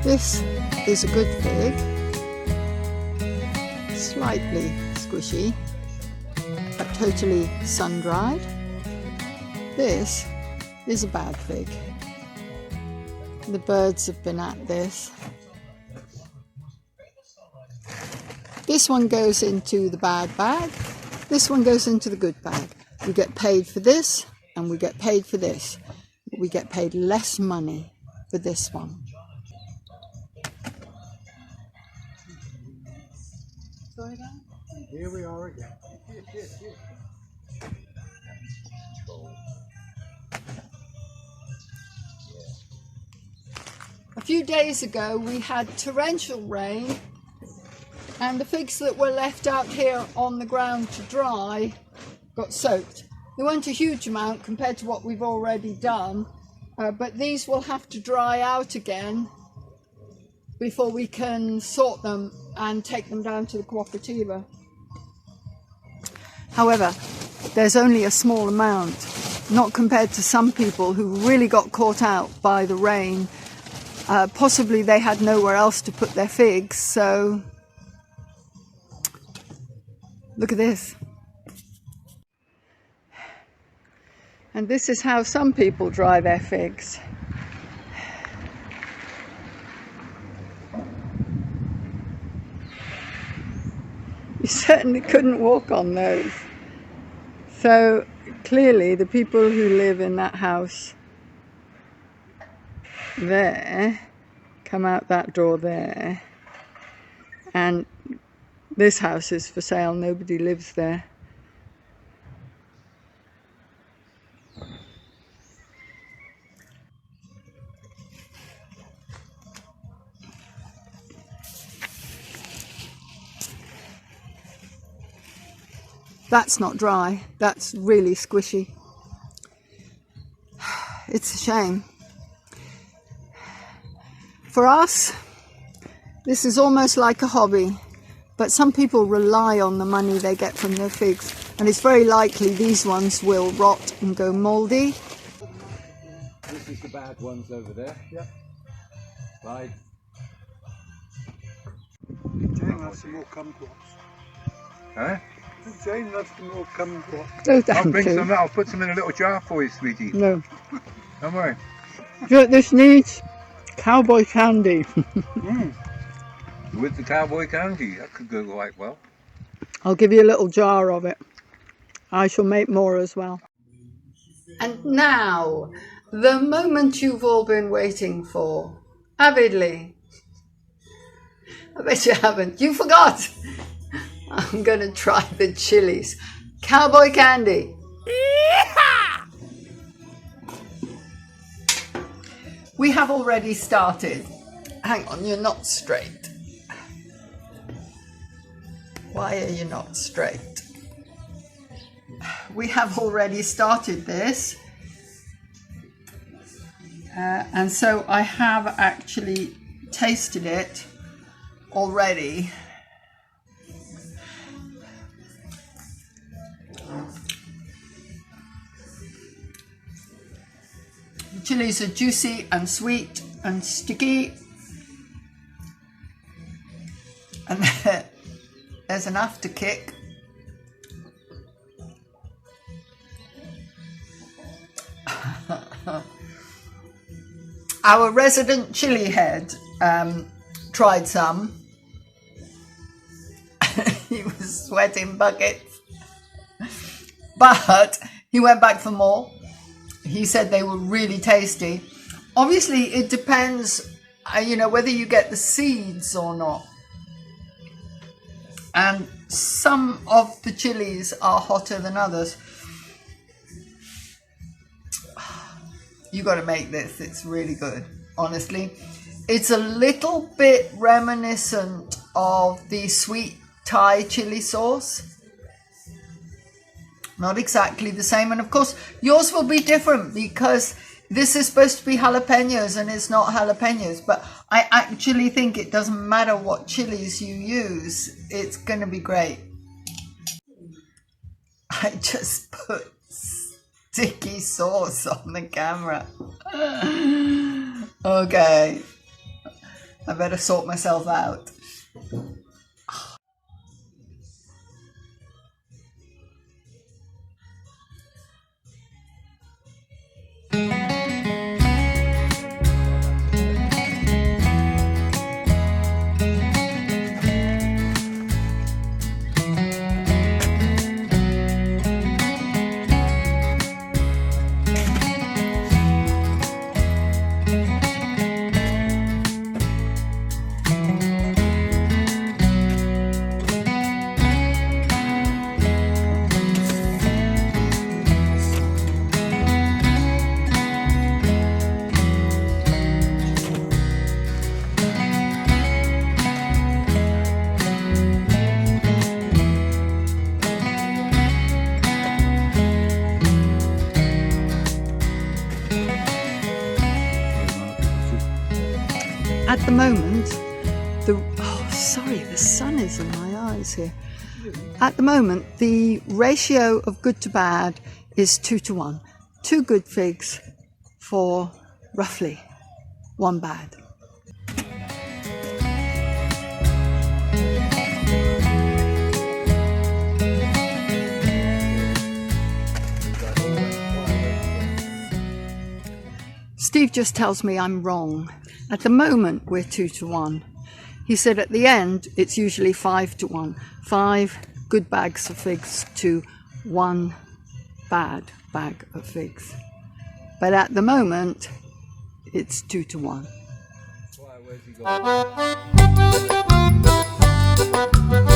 This is a good fig, slightly squishy, but totally sun-dried. This is a bad fig. The birds have been at this. This one goes into the bad bag. This one goes into the good bag. We get paid for this and we get paid for this. We get paid less money for this one. Here we are again. A few days ago we had torrential rain and the figs that were left out here on the ground to dry got soaked. There weren't a huge amount compared to what we've already done, but these will have to dry out again before we can sort them and take them down to the cooperativa. However, there's only a small amount, not compared to some people who really got caught out by the rain. Possibly they had nowhere else to put their figs, so look at this. And this is how some people dry their figs. You certainly couldn't walk on those. So clearly the people who live in that house there come out that door there, and this house is for sale. Nobody lives there. That's not dry, that's really squishy. It's a shame. For us, this is almost like a hobby, but some people rely on the money they get from their figs, and it's very likely these ones will rot and go mouldy. This is the bad ones over there. Yep. Right. Jane has some more kumquats. Huh? Jane loves some more kumquats. Oh, I'll bring some. I'll put some in a little jar for you, sweetie. No. Don't worry. Do you know what this needs? Cowboy candy. With the cowboy candy, that could go quite well. I'll give you a little jar of it. I shall make more as well. And now, the moment you've all been waiting for, avidly. I bet you haven't. You forgot. I'm going to try the chilies. Cowboy candy. We have already started. Hang on, you're not straight. Why are you not straight? We have already started this. And so I have actually tasted it already. The chilies are juicy and sweet and sticky, and there's an after kick. Our resident chili head tried some. He was sweating buckets, but he went back for more. He said they were really tasty, Obviously, it depends, you know, whether you get the seeds or not. And some of the chilies are hotter than others. You got to make this. It's really good, honestly. It's a little bit reminiscent of the sweet Thai chili sauce. Not exactly the same. And of course, yours will be different because this is supposed to be jalapenos and it's not jalapenos. But I actually think it doesn't matter what chilies you use. It's going to be great. I just put sticky sauce on the camera. Okay. I better sort myself out. At the moment, the sun is in my eyes here. At the moment, the ratio of good to bad is 2 to 1. 2 good figs for roughly 1 bad. Steve just tells me I'm wrong. At the moment, we're 2 to 1. He said at the end, it's usually 5 to 1. 5 good bags of figs to 1 bad bag of figs. But at the moment, it's 2 to 1. Why, where's he gone?